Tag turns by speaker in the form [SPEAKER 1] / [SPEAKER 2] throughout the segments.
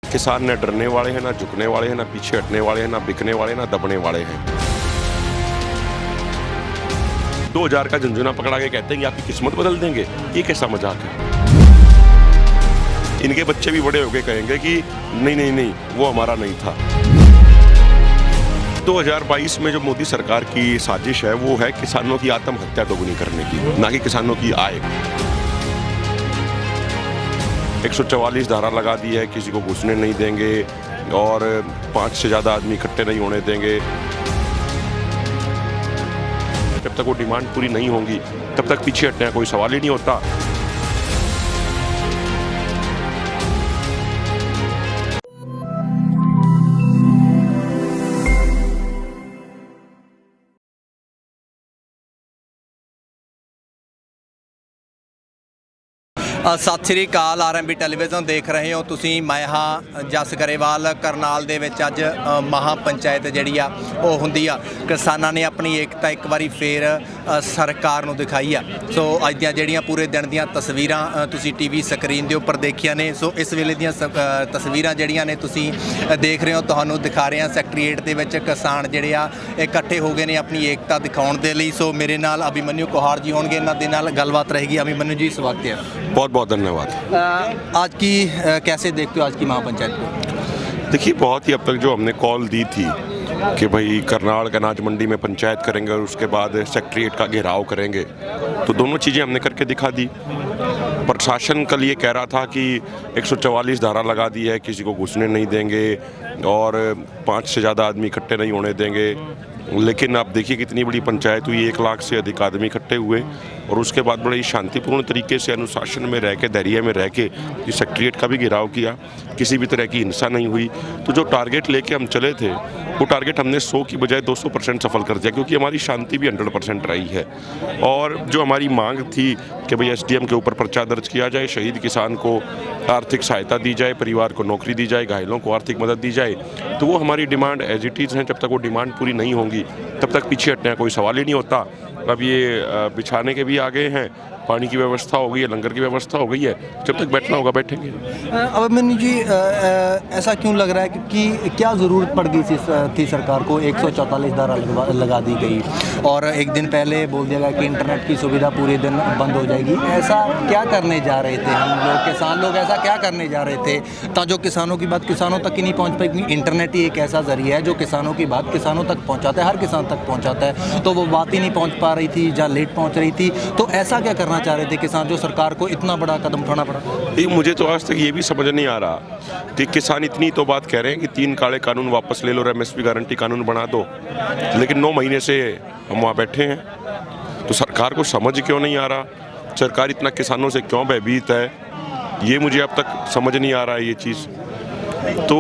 [SPEAKER 1] किसान न डरने वाले हैं, ना झुकने वाले हैं, ना पीछे हटने वाले हैं, ना बिकने वाले, ना दबने वाले हैं। 2000 का झुंझुना पकड़ा के कहते हैं कि आपकी किस्मत बदल देंगे, ये कैसा मजाक है। इनके बच्चे भी बड़े होके कहेंगे कि नहीं नहीं नहीं, वो हमारा नहीं था। 2022 में जो मोदी सरकार की साजिश है वो है किसानों की आत्महत्या दोगुनी करने की, ना कि किसानों की आय। 144 धारा लगा दी है, किसी को घुसने नहीं देंगे और 5 से ज़्यादा आदमी इकट्ठे नहीं होने देंगे। जब तक वो डिमांड पूरी नहीं होंगी तब तक पीछे हटने का कोई सवाल ही नहीं होता।
[SPEAKER 2] ਸਤਿ ਸ਼੍ਰੀ ਅਕਾਲ। ਆਰਐਮਬੀ ਟੈਲੀਵਿਜ਼ਨ ਦੇਖ ਰਹੇ ਹੋ ਤੁਸੀਂ। ਮੈਂ ਹਾਂ ਜਸ ਗਰੇਵਾਲ। ਕਰਨਾਲ ਦੇ ਵਿੱਚ ਅੱਜ ਮਹਾ ਪੰਚਾਇਤ ਜਿਹੜੀ ਆ ਉਹ ਹੁੰਦੀ ਆ। ਕਿਸਾਨਾਂ ਨੇ ਆਪਣੀ ਏਕਤਾ ਇੱਕ ਵਾਰੀ ਫੇਰ ਸਰਕਾਰ ਨੂੰ ਦਿਖਾਈ ਆ। ਸੋ ਅੱਜ ਦੀਆਂ ਜਿਹੜੀਆਂ ਪੂਰੇ ਦਿਨ ਦੀਆਂ ਤਸਵੀਰਾਂ ਤੁਸੀਂ ਟੀਵੀ ਸਕਰੀਨ ਦੇ ਉੱਪਰ ਦੇਖੀਆਂ ਨੇ। ਸੋ ਇਸ ਵੇਲੇ ਦੀਆਂ ਤਸਵੀਰਾਂ ਜਿਹੜੀਆਂ ਨੇ ਤੁਸੀਂ ਦੇਖ ਰਹੇ ਹੋ, ਤੁਹਾਨੂੰ ਦਿਖਾ ਰਹੇ ਹਾਂ ਸੈਕਟਰੀਏਟ ਦੇ ਵਿੱਚ ਕਿਸਾਨ ਜਿਹੜੇ ਆ ਇਕੱਠੇ ਹੋ ਗਏ ਨੇ ਆਪਣੀ ਏਕਤਾ ਦਿਖਾਉਣ ਦੇ ਲਈ। ਸੋ ਮੇਰੇ ਨਾਲ ਅਭਿਮਨਿਊ ਕੋਹਾੜ ਜੀ ਹੋਣਗੇ, ਇਹਨਾਂ ਦੇ ਨਾਲ ਗੱਲਬਾਤ रहेगी। अभिमन्यु जी स्वागत है।
[SPEAKER 1] बहुत बहुत धन्यवाद।
[SPEAKER 2] आज की कैसे देखते हो आज की महापंचायत को?
[SPEAKER 1] देखिए, बहुत ही अब तक जो हमने कॉल दी थी कि भाई करनाल का अनाज मंडी में पंचायत करेंगे और उसके बाद सेक्रेटरीट का घेराव करेंगे, तो दोनों चीज़ें हमने करके दिखा दी। प्रशासन कल ये कह रहा था कि 144 धारा लगा दी है, किसी को घुसने नहीं देंगे और 5 से ज़्यादा आदमी इकट्ठे नहीं होने देंगे। लेकिन आप देखिए कितनी बड़ी पंचायत हुई, 1 लाख से अधिक आदमी इकट्ठे हुए और उसके बाद बड़े शांतिपूर्ण तरीके से अनुशासन में रह के, धैर्य में रह के इस सेक्रेटरीट का भी घेराव किया। किसी भी तरह की हिंसा नहीं हुई। तो जो टारगेट लेके हम चले थे वो टारगेट हमने 100 की बजाय 200% सफल कर दिया, क्योंकि हमारी शांति भी 100% रही है। और जो हमारी मांग थी कि भाई एसडीएम के ऊपर पर्चा दर्ज किया जाए, शहीद किसान को आर्थिक सहायता दी जाए, परिवार को नौकरी दी जाए, घायलों को आर्थिक मदद दी जाए, तो वो हमारी डिमांड एज इट इज़ हैं। जब तक वो डिमांड पूरी नहीं होंगी तब तक पीछे हटने का कोई सवाल ही नहीं होता। अब ये बिछाने के भी आ गए हैं, पानी की व्यवस्था हो गई है, लंगर की व्यवस्था हो गई है, जब तक बैठना होगा बैठेंगे।
[SPEAKER 2] अभिमन्यु जी, ऐसा क्यों लग रहा है कि क्या ज़रूरत पड़ गई थी सरकार को? 144 धारा लगा दी गई और एक दिन पहले बोल दिया गया कि इंटरनेट की सुविधा पूरे दिन बंद हो जाएगी। ऐसा क्या करने जा रहे थे हम लोग, किसान लोग ऐसा क्या करने जा रहे थे ताकि किसानों की बात किसानों तक ही नहीं पहुँच पाएगी? इंटरनेट ही एक ऐसा ज़रिया है जो किसानों की बात किसानों तक पहुँचाता है, हर किसान तक पहुँचाता है। तो वो बात ही नहीं पहुँच पा रही थी, जहाँ लेट पहुँच रही थी। तो ऐसा क्या करना चाह रहे थे किसान जो सरकार को इतना बड़ा कदम उठाना पड़ा?
[SPEAKER 1] मुझे तो आज तक ये भी समझ नहीं आ रहा कि किसान इतनी तो बात कह रहे हैं कि 3 काले कानून वापस ले लो और एमएसपी गारंटी कानून बना दो, लेकिन 9 महीने से हम वहाँ बैठे हैं। तो सरकार को समझ क्यों नहीं आ रहा? सरकार इतना किसानों से क्यों भयभीत है, ये मुझे अब तक समझ नहीं आ रहा है ये चीज़। तो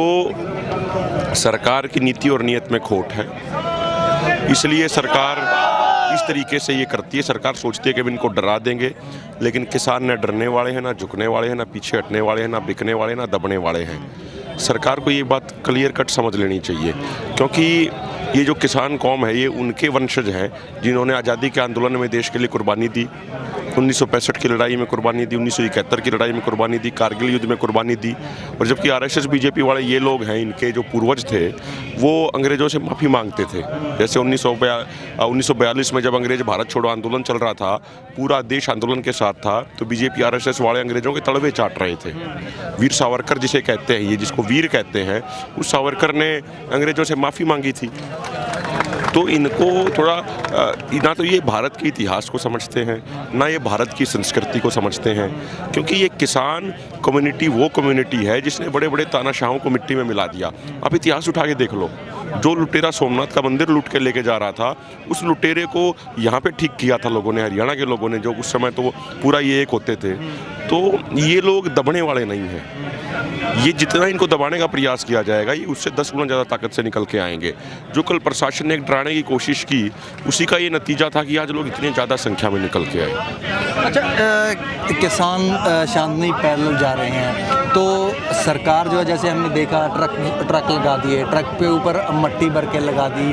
[SPEAKER 1] सरकार की नीति और नीयत में खोट है, इसलिए सरकार इस तरीके से ये करती है। सरकार सोचती है कि हम इनको डरा देंगे, लेकिन किसान न डरने वाले हैं, ना झुकने वाले हैं, ना पीछे हटने वाले हैं, ना बिकने वाले, ना दबने वाले हैं। सरकार को ये बात क्लियर कट समझ लेनी चाहिए, क्योंकि ये जो किसान कौम है ये उनके वंशज हैं जिन्होंने आज़ादी के आंदोलन में देश के लिए कुर्बानी दी। 1965 की लड़ाई में कुर्बानी दी, 1971 की लड़ाई में कुर्बानी दी, कारगिल युद्ध में कुर्बानी दी। और जबकि आरएसएस बीजेपी वाले ये लोग हैं, इनके जो पूर्वज थे वो अंग्रेज़ों से माफ़ी मांगते थे। जैसे 1942 में जब अंग्रेज भारत छोड़ो आंदोलन चल रहा था, पूरा देश आंदोलन के साथ था, तो बीजेपी आरएसएस वाले अंग्रेज़ों के तलवे चाट रहे थे। वीर सावरकर जिसे कहते हैं, ये जिसको वीर कहते हैं, उस सावरकर ने अंग्रेज़ों से माफ़ी मांगी थी। तो इनको थोड़ा ना तो ये भारत के इतिहास को समझते हैं, ना ये भारत की संस्कृति को समझते हैं, क्योंकि ये किसान कम्युनिटी वो कम्युनिटी है जिसने बड़े बड़े तानाशाहों को मिट्टी में मिला दिया। आप इतिहास उठा के देख लो, जो लुटेरा सोमनाथ का मंदिर लूट के लेके जा रहा था, उस लुटेरे को यहाँ पे ठीक किया था लोगों ने, हरियाणा के लोगों ने, जो उस समय तो पूरा ये एक होते थे। तो ये लोग दबने वाले नहीं हैं। ये जितना इनको दबाने का प्रयास किया जाएगा ये उससे 10 गुना ज़्यादा ताकत से निकल के आएंगे। जो कल प्रशासन ने एक डराने की कोशिश की, उसी का ये नतीजा था कि आज लोग इतनी ज़्यादा संख्या में निकल के आए।
[SPEAKER 2] अच्छा, किसान शांति पैदल जा रहे हैं, तो सरकार जो है, जैसे हमने देखा ट्रक लगा दिए, ट्रक पे ऊपर मट्टी भर के लगा दी,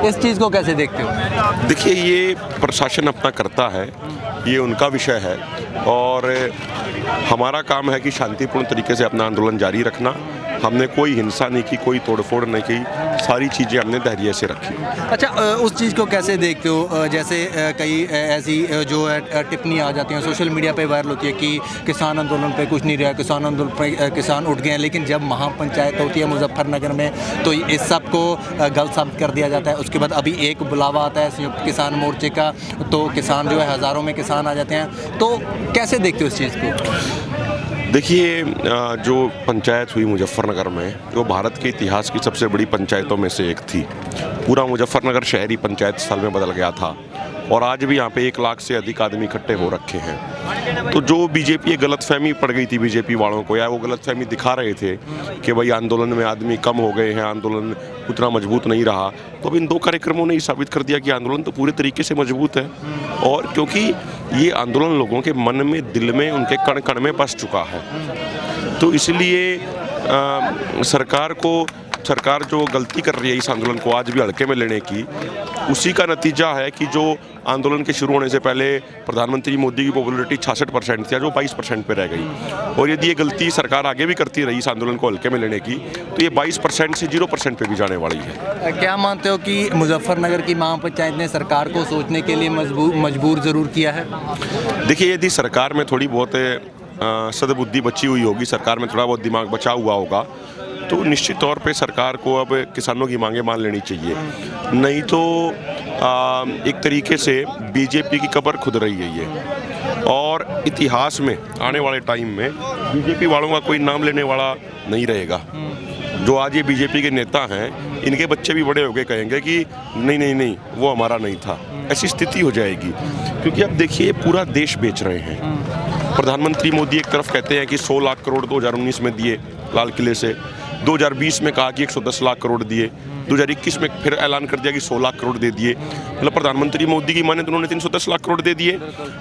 [SPEAKER 2] इस चीज़ को कैसे देखते हो?
[SPEAKER 1] देखिए, ये प्रशासन अपना करता है, ये उनका विषय है और हमारा काम है कि शांतिपूर्ण तरीके से अपना आंदोलन जारी रखना।
[SPEAKER 3] हमने कोई हिंसा नहीं की, कोई तोड़फोड़ नहीं की, सारी चीज़ें हमने धैर्य से रखी।
[SPEAKER 2] अच्छा, उस चीज़ को कैसे देखते हो? जैसे कई ऐसी जो है टिप्पणी आ जाती हैं, सोशल मीडिया पे वायरल होती है कि किसान आंदोलन पे कुछ नहीं रहा, किसान आंदोलन पे किसान उठ गए हैं, लेकिन जब महापंचायत होती है मुजफ्फरनगर में तो इस सब को गलत साबित कर दिया जाता है। उसके बाद अभी एक बुलावा आता है संयुक्त किसान मोर्चे का, तो किसान जो है हज़ारों में किसान आ जाते हैं। तो कैसे देखते हो इस चीज़ को?
[SPEAKER 3] देखिए, जो पंचायत हुई मुजफ्फरनगर में, वो भारत के इतिहास की सबसे बड़ी पंचायतों में से एक थी। पूरा मुजफ्फरनगर शहरी पंचायत स्थल में बदल गया था और आज भी यहाँ पे 1 लाख से अधिक आदमी इकट्ठे हो रखे हैं। तो जो बीजेपी गलतफहमी पड़ गई थी बीजेपी वालों को, या वो गलतफहमी दिखा रहे थे कि भाई आंदोलन में आदमी कम हो गए हैं, आंदोलन उतना मजबूत नहीं रहा, तो अब इन 2 कार्यक्रमों ने ये साबित कर दिया कि आंदोलन तो पूरे तरीके से मजबूत है। और क्योंकि ये आंदोलन लोगों के मन में, दिल में, उनके कण कण में बस चुका है, तो इसलिए सरकार जो गलती कर रही है इस आंदोलन को आज भी हल्के में लेने की, उसी का नतीजा है कि जो आंदोलन के शुरू होने से पहले प्रधानमंत्री मोदी की पॉपुलैरिटी 66% थी, जो 22% पे रह गई। और यदि ये गलती सरकार आगे भी करती रही इस आंदोलन को हल्के में लेने की, तो ये 22% से 0% पे भी जाने वाली है।
[SPEAKER 2] क्या मानते हो कि मुजफ्फरनगर की महापंचायत ने सरकार को सोचने के लिए मजबूर ज़रूर किया है?
[SPEAKER 3] देखिए, यदि सरकार में थोड़ी बहुत सद्बुद्धि बची हुई होगी, सरकार में थोड़ा बहुत दिमाग बचा हुआ होगा, तो निश्चित तौर पे सरकार को अब किसानों की मांगें मान लेनी चाहिए। नहीं तो एक तरीके से बीजेपी की कब्र खुद रही है ये, और इतिहास में आने वाले टाइम में बीजेपी वालों का कोई नाम लेने वाला नहीं रहेगा। जो आज ये बीजेपी के नेता हैं, इनके बच्चे भी बड़े होकर कहेंगे कि नहीं, वो हमारा नहीं था। ऐसी स्थिति हो जाएगी, क्योंकि अब देखिए पूरा देश बेच रहे हैं। प्रधानमंत्री मोदी एक तरफ कहते हैं कि 100 लाख करोड़ 2019 में दिए लाल किले से, 2020 में कहा कि 110 लाख करोड़ दिए, 2021 में फिर ऐलान कर दिया कि 100 लाख करोड़ दे दिए। मतलब प्रधानमंत्री मोदी की माने तो उन्होंने 310 लाख करोड़ दे दिए।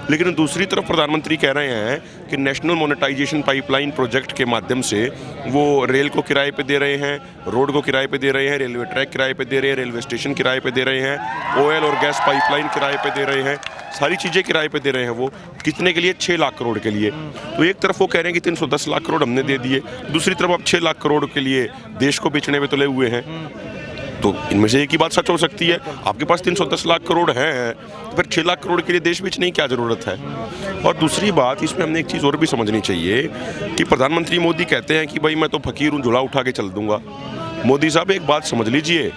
[SPEAKER 3] लेकिन दूसरी तरफ प्रधानमंत्री कह रहे हैं कि नेशनल मोनेटाइजेशन पाइपलाइन प्रोजेक्ट के माध्यम से वो रेल को किराए पे दे रहे हैं, रोड को किराए पे दे रहे हैं, रेलवे ट्रैक किराए पे दे रहे हैं, रेलवे स्टेशन किराए पे दे रहे हैं, ऑयल और गैस पाइपलाइन किराए पे दे रहे हैं, सारी चीज़ें किराए पे दे रहे हैं। वो कितने के लिए? 6 लाख करोड़ के लिए। तो एक तरफ वो कह रहे हैं कि 310 लाख करोड़ हमने दे दिए, दूसरी तरफ अब 6 लाख करोड़ के लिए देश को बेचने पे तुले हुए हैं। तो इनमें से एक ही बात सच हो सकती है, आपके पास 310 लाख करोड़ हैं, तो फिर 6 लाख करोड़ के लिए देश बेचने की क्या ज़रूरत है? और दूसरी बात, इसमें हमने एक चीज़ और भी समझनी चाहिए कि प्रधानमंत्री मोदी कहते हैं कि भाई मैं तो फकीर हूँ, झोला उठा के चल दूंगा। मोदी साहब एक बात समझ लीजिए,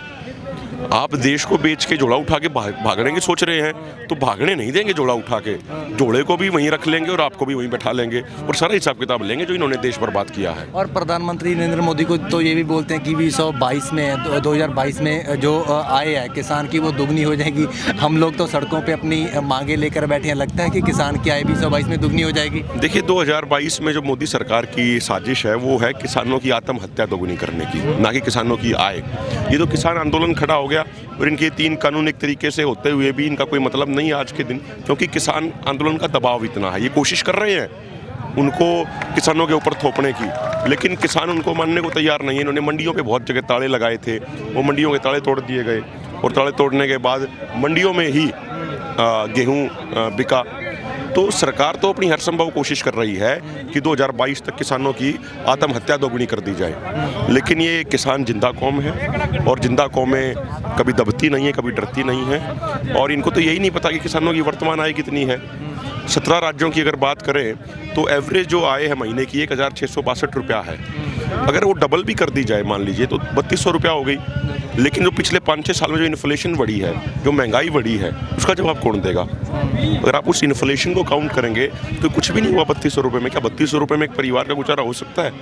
[SPEAKER 3] आप देश को बेच के झोला उठा के भागने की सोच रहे हैं, तो भागने नहीं देंगे झोला उठा के, झोले को भी वहीं रख लेंगे और आपको भी वहीं बैठा लेंगे और सारा हिसाब किताब लेंगे जो इन्होंने देश बर्बाद किया है।
[SPEAKER 2] और प्रधानमंत्री नरेंद्र मोदी को तो ये भी बोलते हैं कि 2022 में जो आय है किसान की वो दुगनी हो जाएगी। हम लोग तो सड़कों पे अपनी मांगे लेकर बैठे हैं, लगता है कि किसान की आय 2022 में दुगनी हो जाएगी।
[SPEAKER 3] देखिए, 2022 में जो मोदी सरकार की साजिश है वो है किसानों की आत्महत्या दोगुनी करने की, ना कि किसानों की आय। ये तो किसान आंदोलन खड़ा हो गया और इनके 3 कानून एक तरीके से होते हुए भी इनका कोई मतलब नहीं आज के दिन, क्योंकि किसान आंदोलन का दबाव इतना है। ये कोशिश कर रहे हैं उनको किसानों के ऊपर थोपने की, लेकिन किसान उनको मानने को तैयार नहीं है। इन्होंने मंडियों पे बहुत जगह ताले लगाए थे, वो मंडियों के ताले तोड़ दिए गए और ताले तोड़ने के बाद मंडियों में ही गेहूँ बिका। तो सरकार तो अपनी हर संभव कोशिश कर रही है कि 2022 तक किसानों की आत्महत्या दोगुनी कर दी जाए, लेकिन ये किसान जिंदा कौम है और जिंदा कौमें कभी दबती नहीं है, कभी डरती नहीं है, और इनको तो यही नहीं पता कि किसानों की वर्तमान आय कितनी है। 17 राज्यों की अगर बात करें तो एवरेज जो आय है महीने की 1662 रुपया है। अगर वो डबल भी कर दी जाए मान लीजिए तो 3200 रुपया हो गई। लेकिन जो पिछले 5-6 साल में जो इन्फ्लेशन बढ़ी है, जो महंगाई बढ़ी है, उसका जवाब कौन देगा? अगर आप उस इन्फ्लेशन को काउंट करेंगे तो कुछ भी नहीं हुआ 3200 रुपये में। क्या 3200 रुपये में एक परिवार का गुजारा हो सकता है?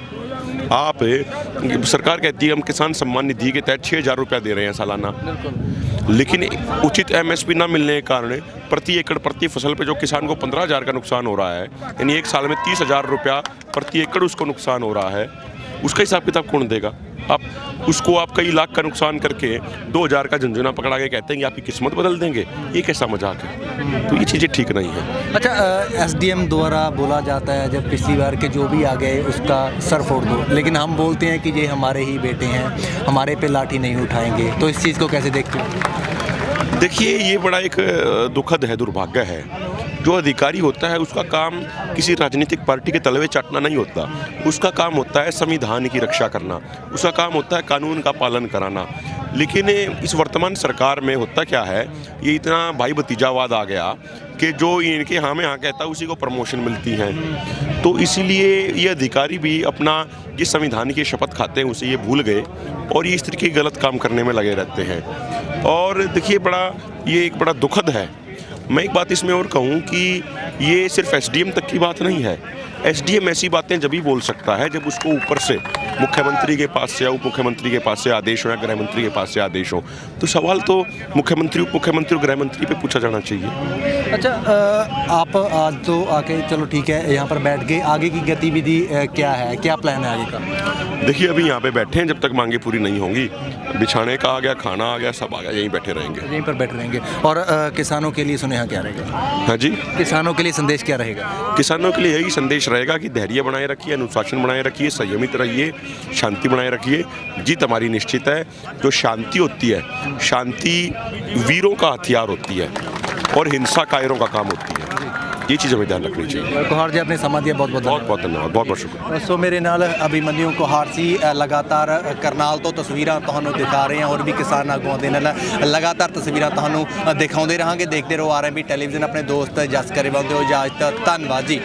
[SPEAKER 3] आप सरकार कहती है हम किसान सम्मान निधि के तहत 6000 रुपया दे रहे हैं सालाना, लेकिन उचित MSP ना मिलने के कारण प्रति एकड़ प्रति फसल पे जो किसान को 15,000 का नुकसान हो रहा है, यानी एक साल में 30,000 रुपया प्रति एकड़ उसको नुकसान हो रहा है, उसका हिसाब किताब कौन देगा? आप कई लाख का नुकसान करके 2000 का झुंझुना पकड़ा के कहते हैं कि आपकी किस्मत बदल देंगे। ये कैसा मजाक है? तो ये चीज़ें ठीक नहीं है।
[SPEAKER 2] अच्छा, SDM द्वारा बोला जाता है जब पिछली बार के जो भी आ गए उसका सर फोड़ दो, लेकिन हम बोलते हैं कि ये हमारे ही बेटे हैं, हमारे पे लाठी नहीं उठाएंगे। तो इस चीज़ को कैसे देखते हो?
[SPEAKER 3] देखिए, ये बड़ा एक दुखद है, दुर्भाग्य है जो अधिकारी होता है उसका काम किसी राजनीतिक पार्टी के तलवे चाटना नहीं होता, उसका काम होता है संविधान की रक्षा करना, उसका काम होता है कानून का पालन कराना। लेकिन इस वर्तमान सरकार में होता क्या है, ये इतना भाई भतीजावाद आ गया कि जो इनके हाँ में हाँ कहता है उसी को प्रमोशन मिलती है। तो इसीलिए ये अधिकारी भी अपना जिस संविधान की शपथ खाते हैं उसे ये भूल गए और ये इस तरीके के गलत काम करने में लगे रहते हैं। और देखिए ये एक बड़ा दुखद है। मैं एक बात इसमें और कहूँ कि ये सिर्फ एसडीएम तक की बात नहीं है। एसडीएम ऐसी बातें जब ही बोल सकता है जब उसको ऊपर से मुख्यमंत्री के पास से या उप मुख्यमंत्री के पास से आदेश हो या गृह मंत्री के पास से आदेश हो। तो सवाल तो मुख्यमंत्री, उप मुख्यमंत्री और गृह मंत्री पे पूछा जाना चाहिए।
[SPEAKER 2] अच्छा, आप आज तो आके चलो ठीक है यहाँ पर बैठ गए, आगे की गतिविधि क्या है, क्या प्लान है आगे का?
[SPEAKER 3] देखिए अभी यहाँ पे बैठे हैं, जब तक मांगे पूरी नहीं होंगी, बिछाने का आ गया, खाना आ गया, सब आ गया, यहीं बैठे रहेंगे।
[SPEAKER 2] यहीं पर बैठे रहेंगे। और किसानों के लिए सुनेहा क्या रहेगा?
[SPEAKER 3] हाँ जी,
[SPEAKER 2] किसानों के लिए संदेश क्या रहेगा?
[SPEAKER 3] किसानों के लिए यही संदेश रहेगा कि धैर्य बनाए रखिए, अनुशासन बनाए रखिए, संयमित रहिए, शांति बनाए रखिए। जीत हमारी निश्चित है। जो शांति होती है, शांति वीरों का हथियार होती है और हिंसा कायरों का काम होती है। ये चीज़ हमें ध्यान रखनी चाहिए।
[SPEAKER 2] कोहार जी आपने समा दिया, बहुत बहुत
[SPEAKER 3] धन्यवाद, बहुत बहुत शुक्रिया।
[SPEAKER 2] ਸੋ ਮੇਰੇ ਨਾਲ ਅਭਿਮਨਿਊ ਕੋਹਾਰ ਸੀ। ਲਗਾਤਾਰ ਕਰਨਾਲ ਤੋਂ ਤਸਵੀਰਾਂ ਤੁਹਾਨੂੰ ਦਿਖਾ ਰਹੇ ਹਾਂ, ਹੋਰ ਵੀ ਕਿਸਾਨ ਆਗੂਆਂ ਦੇ ਨਾਲ ਲਗਾਤਾਰ ਤਸਵੀਰਾਂ ਤੁਹਾਨੂੰ ਦਿਖਾਉਂਦੇ ਰਹਾਂਗੇ। ਦੇਖਦੇ ਰਹੋ ਆਰਐਮਬੀ ਟੈਲੀਵਿਜ਼ਨ। ਆਪਣੇ ਦੋਸਤ ਜਸ ਗਰੇਵਾਲ ਦਿਓ ਇਜਾਜ਼ਤ, ਧੰਨਵਾਦ ਜੀ।